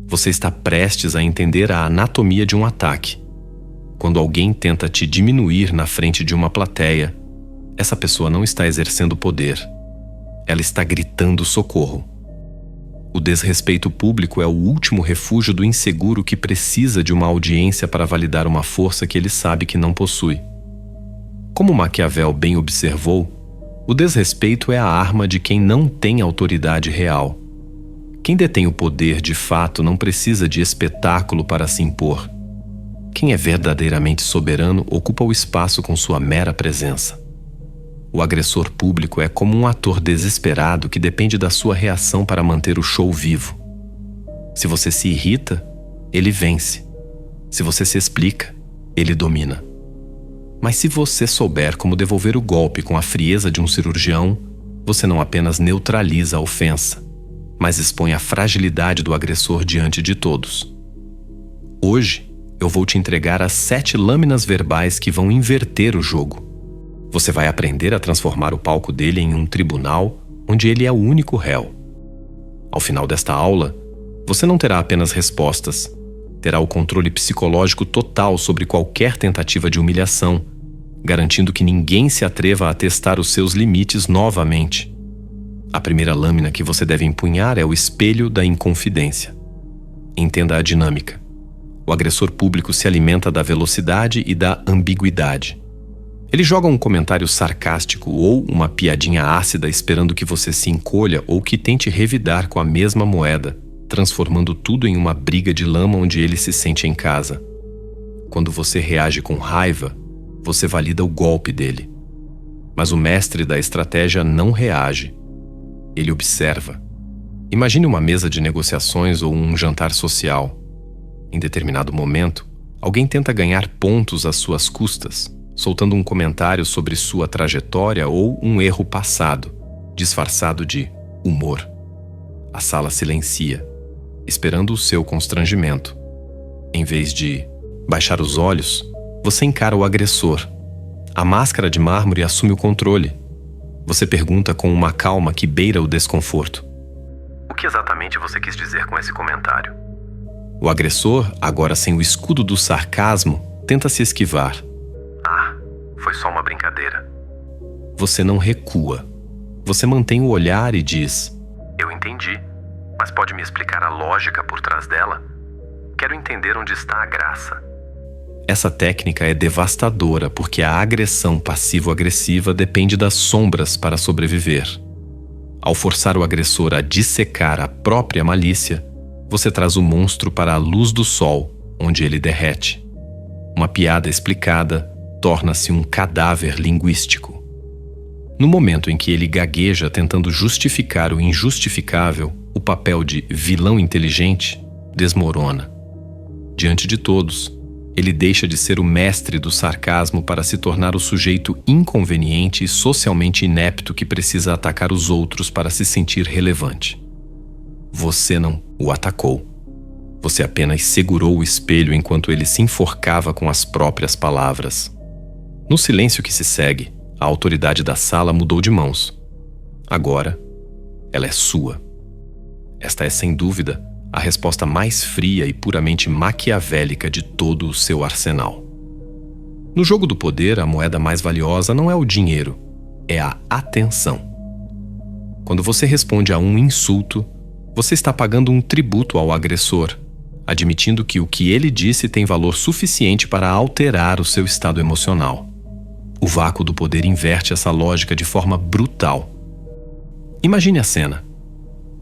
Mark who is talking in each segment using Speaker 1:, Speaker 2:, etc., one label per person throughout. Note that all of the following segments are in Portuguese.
Speaker 1: Você está prestes a entender a anatomia de um ataque. Quando alguém tenta te diminuir na frente de uma plateia, essa pessoa não está exercendo poder. Ela está gritando socorro. O desrespeito público é o último refúgio do inseguro que precisa de uma audiência para validar uma força que ele sabe que não possui. Como Maquiavel bem observou, o desrespeito é a arma de quem não tem autoridade real. Quem detém o poder de fato não precisa de espetáculo para se impor. Quem é verdadeiramente soberano ocupa o espaço com sua mera presença. O agressor público é como um ator desesperado que depende da sua reação para manter o show vivo. Se você se irrita, ele vence. Se você se explica, ele domina. Mas se você souber como devolver o golpe com a frieza de um cirurgião, você não apenas neutraliza a ofensa, mas expõe a fragilidade do agressor diante de todos. Hoje, eu vou te entregar as 7 lâminas verbais que vão inverter o jogo. Você vai aprender a transformar o palco dele em um tribunal onde ele é o único réu. Ao final desta aula, você não terá apenas respostas, terá o controle psicológico total sobre qualquer tentativa de humilhação, garantindo que ninguém se atreva a testar os seus limites novamente. A primeira lâmina que você deve empunhar é o espelho da inconfidência. Entenda a dinâmica. O agressor público se alimenta da velocidade e da ambiguidade. Ele joga um comentário sarcástico ou uma piadinha ácida esperando que você se encolha ou que tente revidar com a mesma moeda, transformando tudo em uma briga de lama onde ele se sente em casa. Quando você reage com raiva, você valida o golpe dele. Mas o mestre da estratégia não reage. Ele observa. Imagine uma mesa de negociações ou um jantar social. Em determinado momento, alguém tenta ganhar pontos às suas custas, soltando um comentário sobre sua trajetória ou um erro passado, disfarçado de humor. A sala silencia, esperando o seu constrangimento. Em vez de baixar os olhos, você encara o agressor. A máscara de mármore assume o controle. Você pergunta com uma calma que beira o desconforto. O que exatamente você quis dizer com esse comentário? O agressor, agora sem o escudo do sarcasmo, tenta se esquivar. Ah, foi só uma brincadeira. Você não recua. Você mantém o olhar e diz: Eu entendi, mas pode me explicar a lógica por trás dela? Quero entender onde está a graça. Essa técnica é devastadora porque a agressão passivo-agressiva depende das sombras para sobreviver. Ao forçar o agressor a dissecar a própria malícia, você traz o monstro para a luz do sol, onde ele derrete. Uma piada explicada torna-se um cadáver linguístico. No momento em que ele gagueja tentando justificar o injustificável, o papel de vilão inteligente desmorona. Diante de todos, ele deixa de ser o mestre do sarcasmo para se tornar o sujeito inconveniente e socialmente inepto que precisa atacar os outros para se sentir relevante. Você não o atacou. Você apenas segurou o espelho enquanto ele se enforcava com as próprias palavras. No silêncio que se segue, a autoridade da sala mudou de mãos. Agora, ela é sua. Esta é, sem dúvida, a resposta mais fria e puramente maquiavélica de todo o seu arsenal. No jogo do poder, a moeda mais valiosa não é o dinheiro, é a atenção. Quando você responde a um insulto, você está pagando um tributo ao agressor, admitindo que o que ele disse tem valor suficiente para alterar o seu estado emocional. O vácuo do poder inverte essa lógica de forma brutal. Imagine a cena.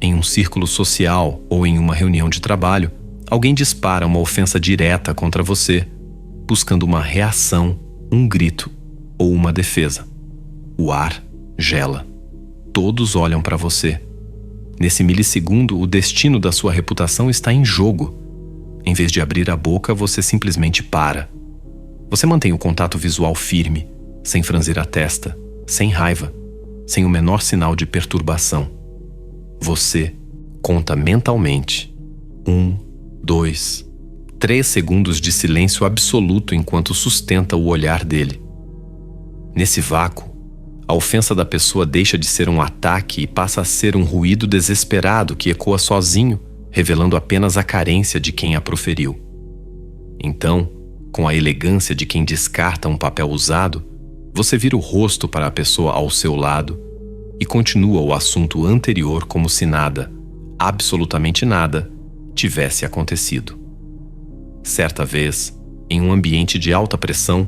Speaker 1: Em um círculo social ou em uma reunião de trabalho, alguém dispara uma ofensa direta contra você, buscando uma reação, um grito ou uma defesa. O ar gela. Todos olham para você. Nesse milissegundo, o destino da sua reputação está em jogo. Em vez de abrir a boca, você simplesmente para. Você mantém o contato visual firme, sem franzir a testa, sem raiva, sem o menor sinal de perturbação. Você conta mentalmente 1, 2, 3 segundos de silêncio absoluto enquanto sustenta o olhar dele. Nesse vácuo, a ofensa da pessoa deixa de ser um ataque e passa a ser um ruído desesperado que ecoa sozinho, revelando apenas a carência de quem a proferiu. Então, com a elegância de quem descarta um papel usado, você vira o rosto para a pessoa ao seu lado e continua o assunto anterior como se nada, absolutamente nada, tivesse acontecido. Certa vez, em um ambiente de alta pressão,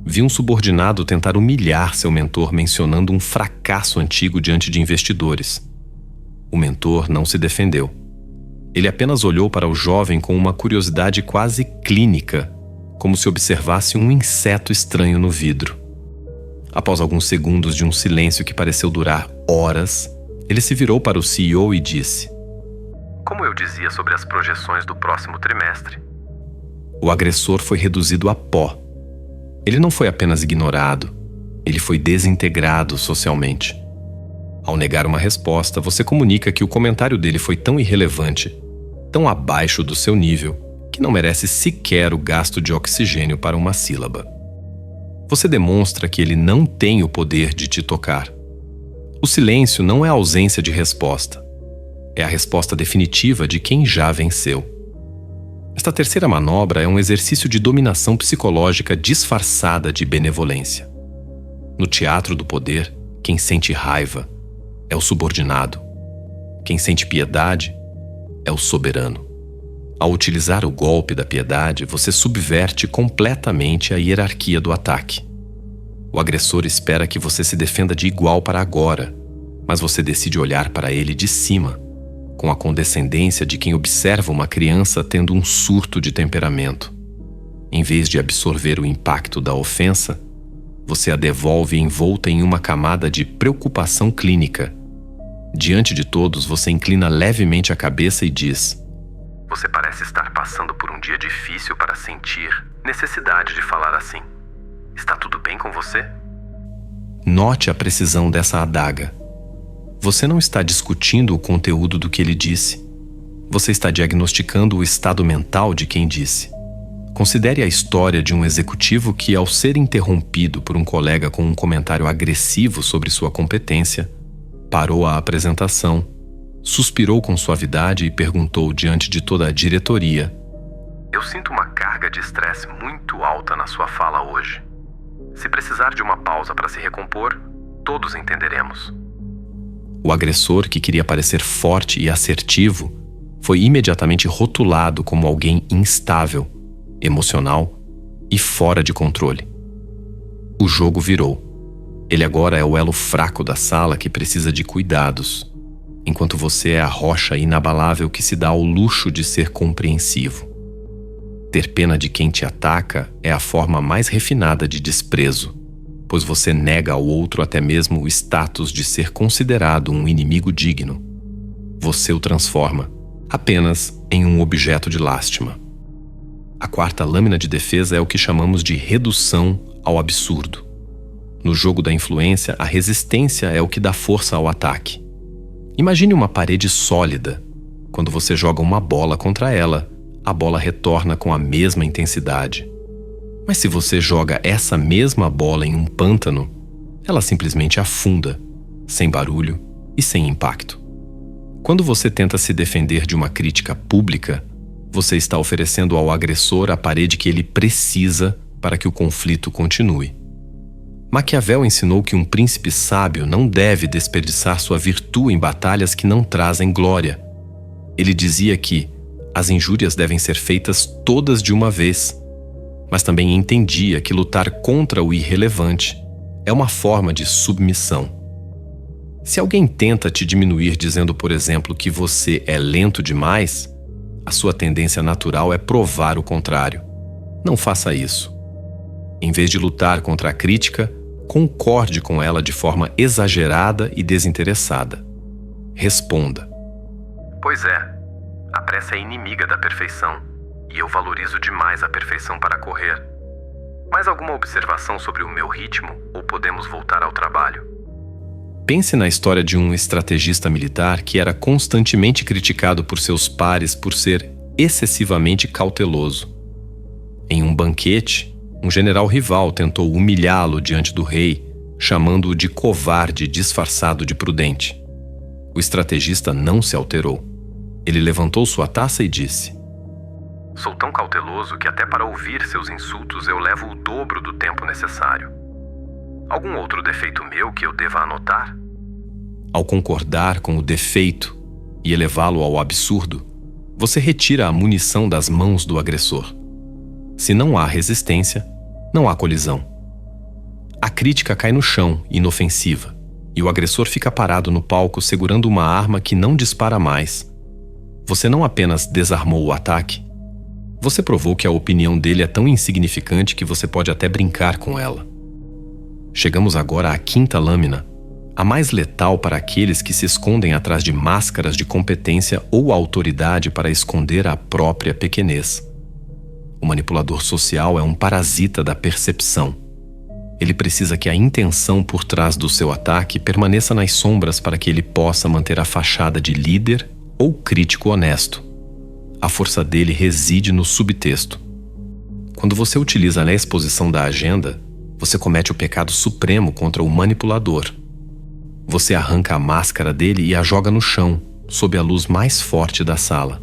Speaker 1: vi um subordinado tentar humilhar seu mentor mencionando um fracasso antigo diante de investidores. O mentor não se defendeu. Ele apenas olhou para o jovem com uma curiosidade quase clínica, como se observasse um inseto estranho no vidro. Após alguns segundos de um silêncio que pareceu durar horas, ele se virou para o CEO e disse: "Como eu dizia sobre as projeções do próximo trimestre." O agressor foi reduzido a pó. Ele não foi apenas ignorado, ele foi desintegrado socialmente. Ao negar uma resposta, você comunica que o comentário dele foi tão irrelevante, tão abaixo do seu nível, que não merece sequer o gasto de oxigênio para uma sílaba. Você demonstra que ele não tem o poder de te tocar. O silêncio não é a ausência de resposta. É a resposta definitiva de quem já venceu. Esta terceira manobra é um exercício de dominação psicológica disfarçada de benevolência. No teatro do poder, quem sente raiva é o subordinado. Quem sente piedade é o soberano. Ao utilizar o golpe da piedade, você subverte completamente a hierarquia do ataque. O agressor espera que você se defenda de igual para agora, mas você decide olhar para ele de cima, com a condescendência de quem observa uma criança tendo um surto de temperamento. Em vez de absorver o impacto da ofensa, você a devolve envolta em uma camada de preocupação clínica. Diante de todos, você inclina levemente a cabeça e diz: "Você parece estar passando por um dia difícil para sentir necessidade de falar assim. Está tudo bem com você?" Note a precisão dessa adaga. Você não está discutindo o conteúdo do que ele disse. Você está diagnosticando o estado mental de quem disse. Considere a história de um executivo que, ao ser interrompido por um colega com um comentário agressivo sobre sua competência, parou a apresentação, suspirou com suavidade e perguntou diante de toda a diretoria: "Eu sinto uma carga de estresse muito alta na sua fala hoje. Se precisar de uma pausa para se recompor, todos entenderemos." O agressor, que queria parecer forte e assertivo, foi imediatamente rotulado como alguém instável, emocional e fora de controle. O jogo virou. Ele agora é o elo fraco da sala que precisa de cuidados, enquanto você é a rocha inabalável que se dá ao luxo de ser compreensivo. Ter pena de quem te ataca é a forma mais refinada de desprezo, pois você nega ao outro até mesmo o status de ser considerado um inimigo digno. Você o transforma apenas em um objeto de lástima. A quarta lâmina de defesa é o que chamamos de redução ao absurdo. No jogo da influência, a resistência é o que dá força ao ataque. Imagine uma parede sólida. Quando você joga uma bola contra ela, a bola retorna com a mesma intensidade. Mas se você joga essa mesma bola em um pântano, ela simplesmente afunda, sem barulho e sem impacto. Quando você tenta se defender de uma crítica pública, você está oferecendo ao agressor a parede que ele precisa para que o conflito continue. Maquiavel ensinou que um príncipe sábio não deve desperdiçar sua virtude em batalhas que não trazem glória. Ele dizia que as injúrias devem ser feitas todas de uma vez, mas também entendia que lutar contra o irrelevante é uma forma de submissão. Se alguém tenta te diminuir dizendo, por exemplo, que você é lento demais, a sua tendência natural é provar o contrário. Não faça isso. Em vez de lutar contra a crítica, concorde com ela de forma exagerada e desinteressada. Responda: "Pois é, a pressa é inimiga da perfeição, e eu valorizo demais a perfeição para correr. Mais alguma observação sobre o meu ritmo, ou podemos voltar ao trabalho?" Pense na história de um estrategista militar que era constantemente criticado por seus pares por ser excessivamente cauteloso. Em um banquete, um general rival tentou humilhá-lo diante do rei, chamando-o de covarde disfarçado de prudente. O estrategista não se alterou. Ele levantou sua taça e disse: "Sou tão cauteloso que até para ouvir seus insultos eu levo o dobro do tempo necessário. Algum outro defeito meu que eu deva anotar?" Ao concordar com o defeito e elevá-lo ao absurdo, você retira a munição das mãos do agressor. Se não há resistência, não há colisão. A crítica cai no chão, inofensiva, e o agressor fica parado no palco segurando uma arma que não dispara mais. Você não apenas desarmou o ataque, você provou que a opinião dele é tão insignificante que você pode até brincar com ela. Chegamos agora à quinta lâmina, a mais letal para aqueles que se escondem atrás de máscaras de competência ou autoridade para esconder a própria pequenez. O manipulador social é um parasita da percepção. Ele precisa que a intenção por trás do seu ataque permaneça nas sombras para que ele possa manter a fachada de líder ou crítico honesto. A força dele reside no subtexto. Quando você utiliza a exposição da agenda, você comete o pecado supremo contra o manipulador. Você arranca a máscara dele e a joga no chão, sob a luz mais forte da sala.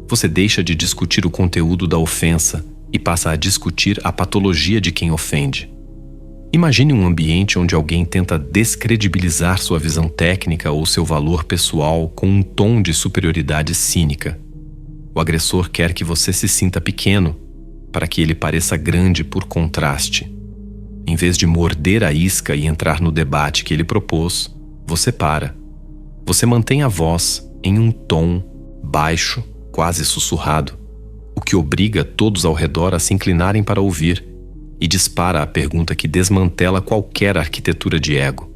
Speaker 1: Você deixa de discutir o conteúdo da ofensa e passa a discutir a patologia de quem ofende. Imagine um ambiente onde alguém tenta descredibilizar sua visão técnica ou seu valor pessoal com um tom de superioridade cínica. O agressor quer que você se sinta pequeno, para que ele pareça grande por contraste. Em vez de morder a isca e entrar no debate que ele propôs, você para. Você mantém a voz em um tom baixo, quase sussurrado, o que obriga todos ao redor a se inclinarem para ouvir, e dispara a pergunta que desmantela qualquer arquitetura de ego.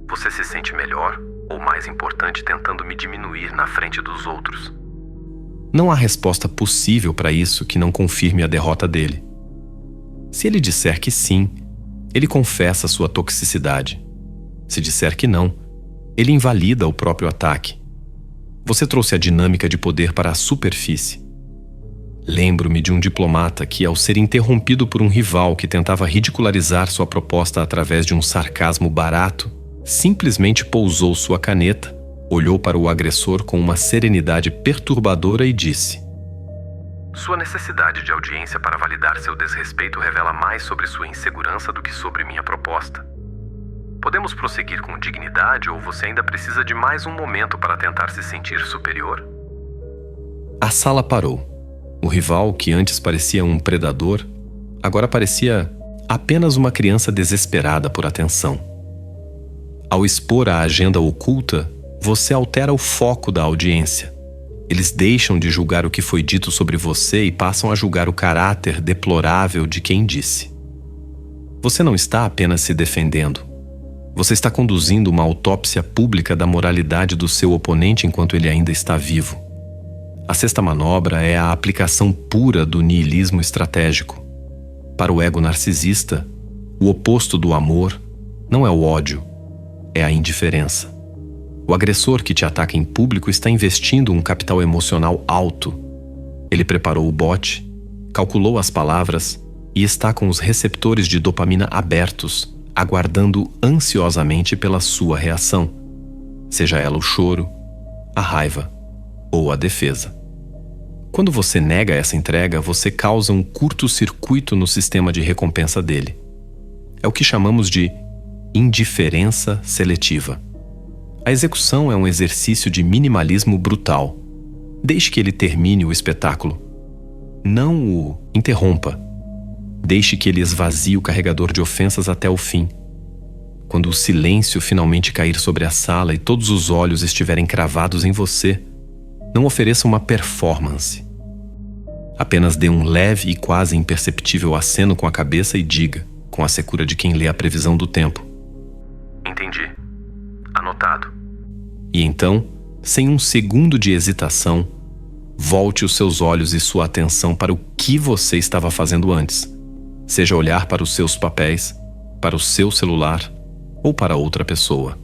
Speaker 1: Você se sente melhor ou mais importante tentando me diminuir na frente dos outros? Não há resposta possível para isso que não confirme a derrota dele. Se ele disser que sim, ele confessa sua toxicidade. Se disser que não, ele invalida o próprio ataque. Você trouxe a dinâmica de poder para a superfície. Lembro-me de um diplomata que, ao ser interrompido por um rival que tentava ridicularizar sua proposta através de um sarcasmo barato, simplesmente pousou sua caneta, olhou para o agressor com uma serenidade perturbadora e disse: "Sua necessidade de audiência para validar seu desrespeito revela mais sobre sua insegurança do que sobre minha proposta. Podemos prosseguir com dignidade ou você ainda precisa de mais um momento para tentar se sentir superior?" A sala parou. O rival, que antes parecia um predador, agora parecia apenas uma criança desesperada por atenção. Ao expor a agenda oculta, você altera o foco da audiência. Eles deixam de julgar o que foi dito sobre você e passam a julgar o caráter deplorável de quem disse. Você não está apenas se defendendo. Você está conduzindo uma autópsia pública da moralidade do seu oponente enquanto ele ainda está vivo. A sexta manobra é a aplicação pura do niilismo estratégico. Para o ego narcisista, o oposto do amor não é o ódio, é a indiferença. O agressor que te ataca em público está investindo um capital emocional alto. Ele preparou o bote, calculou as palavras e está com os receptores de dopamina abertos, aguardando ansiosamente pela sua reação, seja ela o choro, a raiva ou a defesa. Quando você nega essa entrega, você causa um curto-circuito no sistema de recompensa dele. É o que chamamos de indiferença seletiva. A execução é um exercício de minimalismo brutal. Deixe que ele termine o espetáculo. Não o interrompa. Deixe que ele esvazie o carregador de ofensas até o fim. Quando o silêncio finalmente cair sobre a sala e todos os olhos estiverem cravados em você, não ofereça uma performance. Apenas dê um leve e quase imperceptível aceno com a cabeça e diga, com a secura de quem lê a previsão do tempo: "Entendi. Anotado." E então, sem um segundo de hesitação, volte os seus olhos e sua atenção para o que você estava fazendo antes, seja olhar para os seus papéis, para o seu celular ou para outra pessoa.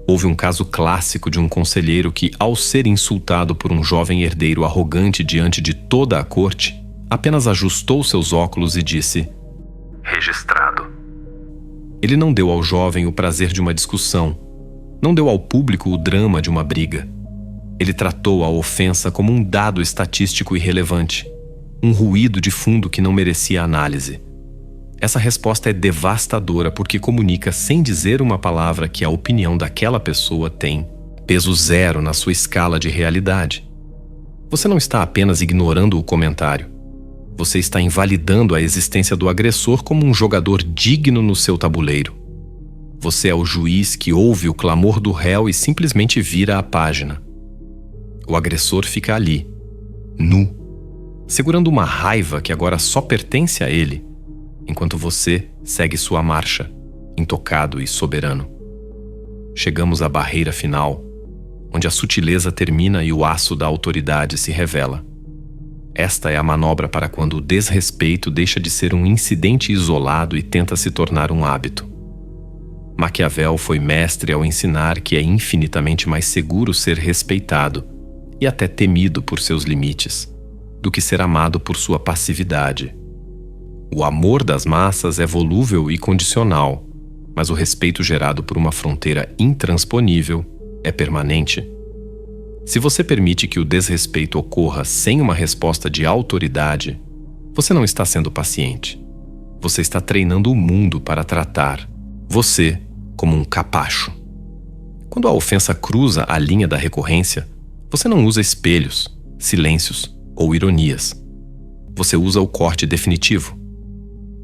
Speaker 1: Houve um caso clássico de um conselheiro que, ao ser insultado por um jovem herdeiro arrogante diante de toda a corte, apenas ajustou seus óculos e disse: "Registrado." Ele não deu ao jovem o prazer de uma discussão, não deu ao público o drama de uma briga. Ele tratou a ofensa como um dado estatístico irrelevante, um ruído de fundo que não merecia análise. Essa resposta é devastadora porque comunica sem dizer uma palavra que a opinião daquela pessoa tem peso zero na sua escala de realidade. Você não está apenas ignorando o comentário. Você está invalidando a existência do agressor como um jogador digno no seu tabuleiro. Você é o juiz que ouve o clamor do réu e simplesmente vira a página. O agressor fica ali, nu, segurando uma raiva que agora só pertence a ele, enquanto você segue sua marcha, intocado e soberano. Chegamos à barreira final, onde a sutileza termina e o aço da autoridade se revela. Esta é a manobra para quando o desrespeito deixa de ser um incidente isolado e tenta se tornar um hábito. Maquiavel foi mestre ao ensinar que é infinitamente mais seguro ser respeitado e até temido por seus limites, do que ser amado por sua passividade. O amor das massas é volúvel e condicional, mas o respeito gerado por uma fronteira intransponível é permanente. Se você permite que o desrespeito ocorra sem uma resposta de autoridade, você não está sendo paciente. Você está treinando o mundo para tratar você como um capacho. Quando a ofensa cruza a linha da recorrência, você não usa espelhos, silêncios ou ironias. Você usa o corte definitivo.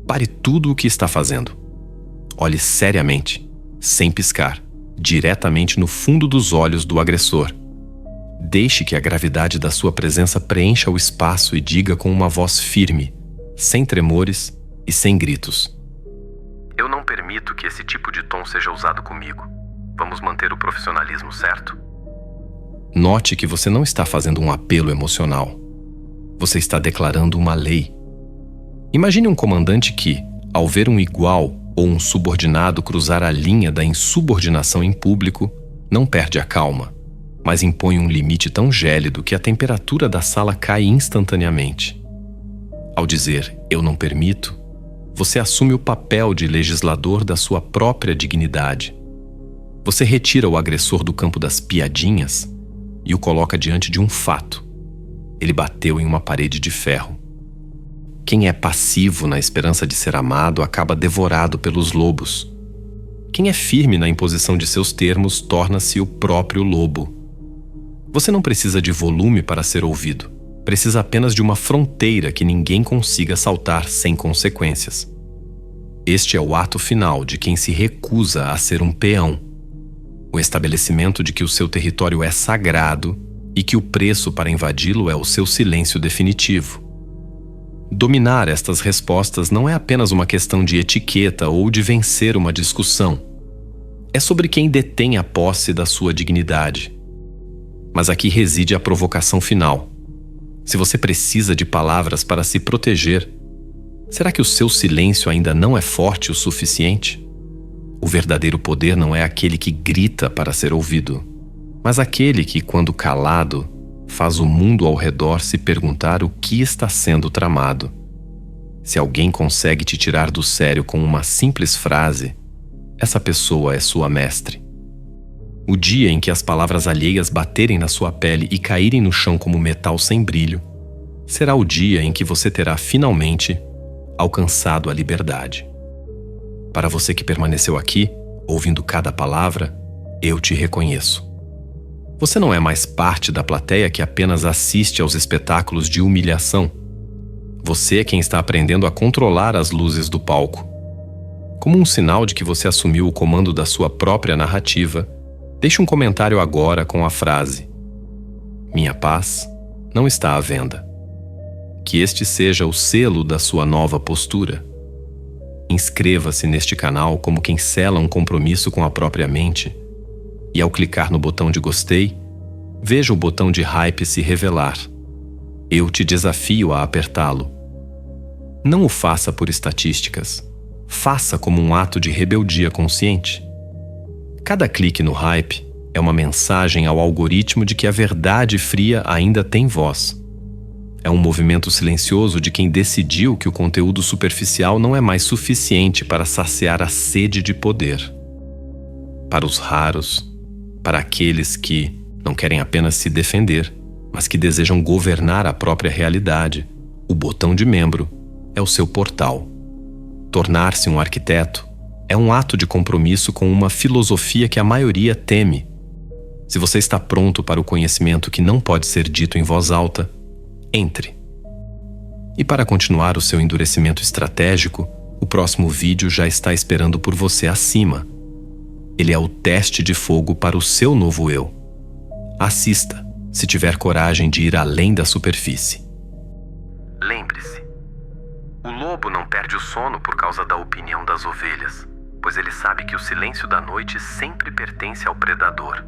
Speaker 1: Pare tudo o que está fazendo. Olhe seriamente, sem piscar, diretamente no fundo dos olhos do agressor. Deixe que a gravidade da sua presença preencha o espaço e diga com uma voz firme, sem tremores e sem gritos: eu não permito que esse tipo de tom seja usado comigo. Vamos manter o profissionalismo, certo? Note que você não está fazendo um apelo emocional. Você está declarando uma lei. Imagine um comandante que, ao ver um igual ou um subordinado cruzar a linha da insubordinação em público, não perde a calma, mas impõe um limite tão gélido que a temperatura da sala cai instantaneamente. Ao dizer "eu não permito", você assume o papel de legislador da sua própria dignidade. Você retira o agressor do campo das piadinhas e o coloca diante de um fato. Ele bateu em uma parede de ferro. Quem é passivo na esperança de ser amado acaba devorado pelos lobos. Quem é firme na imposição de seus termos torna-se o próprio lobo. Você não precisa de volume para ser ouvido. Precisa apenas de uma fronteira que ninguém consiga saltar sem consequências. Este é o ato final de quem se recusa a ser um peão. O estabelecimento de que o seu território é sagrado e que o preço para invadi-lo é o seu silêncio definitivo. Dominar estas respostas não é apenas uma questão de etiqueta ou de vencer uma discussão. É sobre quem detém a posse da sua dignidade. Mas aqui reside a provocação final. Se você precisa de palavras para se proteger, será que o seu silêncio ainda não é forte o suficiente? O verdadeiro poder não é aquele que grita para ser ouvido, mas aquele que, quando calado, faz o mundo ao redor se perguntar o que está sendo tramado. Se alguém consegue te tirar do sério com uma simples frase, essa pessoa é sua mestre. O dia em que as palavras alheias baterem na sua pele e caírem no chão como metal sem brilho, será o dia em que você terá finalmente alcançado a liberdade. Para você que permaneceu aqui, ouvindo cada palavra, eu te reconheço. Você não é mais parte da plateia que apenas assiste aos espetáculos de humilhação. Você é quem está aprendendo a controlar as luzes do palco. Como um sinal de que você assumiu o comando da sua própria narrativa, deixe um comentário agora com a frase: minha paz não está à venda. Que este seja o selo da sua nova postura. Inscreva-se neste canal como quem sela um compromisso com a própria mente, e ao clicar no botão de gostei, veja o botão de hype se revelar. Eu te desafio a apertá-lo. Não o faça por estatísticas. Faça como um ato de rebeldia consciente. Cada clique no hype é uma mensagem ao algoritmo de que a verdade fria ainda tem voz. É um movimento silencioso de quem decidiu que o conteúdo superficial não é mais suficiente para saciar a sede de poder. Para os raros, para aqueles que, Não querem apenas se defender, mas que desejam governar a própria realidade. O botão de membro é o seu portal. Tornar-se um arquiteto é um ato de compromisso com uma filosofia que a maioria teme. Se você está pronto para o conhecimento que não pode ser dito em voz alta, entre. E para continuar o seu endurecimento estratégico, o próximo vídeo já está esperando por você acima. Ele é o teste de fogo para o seu novo eu. Assista, se tiver coragem de ir além da superfície. Lembre-se, o lobo não perde o sono por causa da opinião das ovelhas, pois ele sabe que o silêncio da noite sempre pertence ao predador.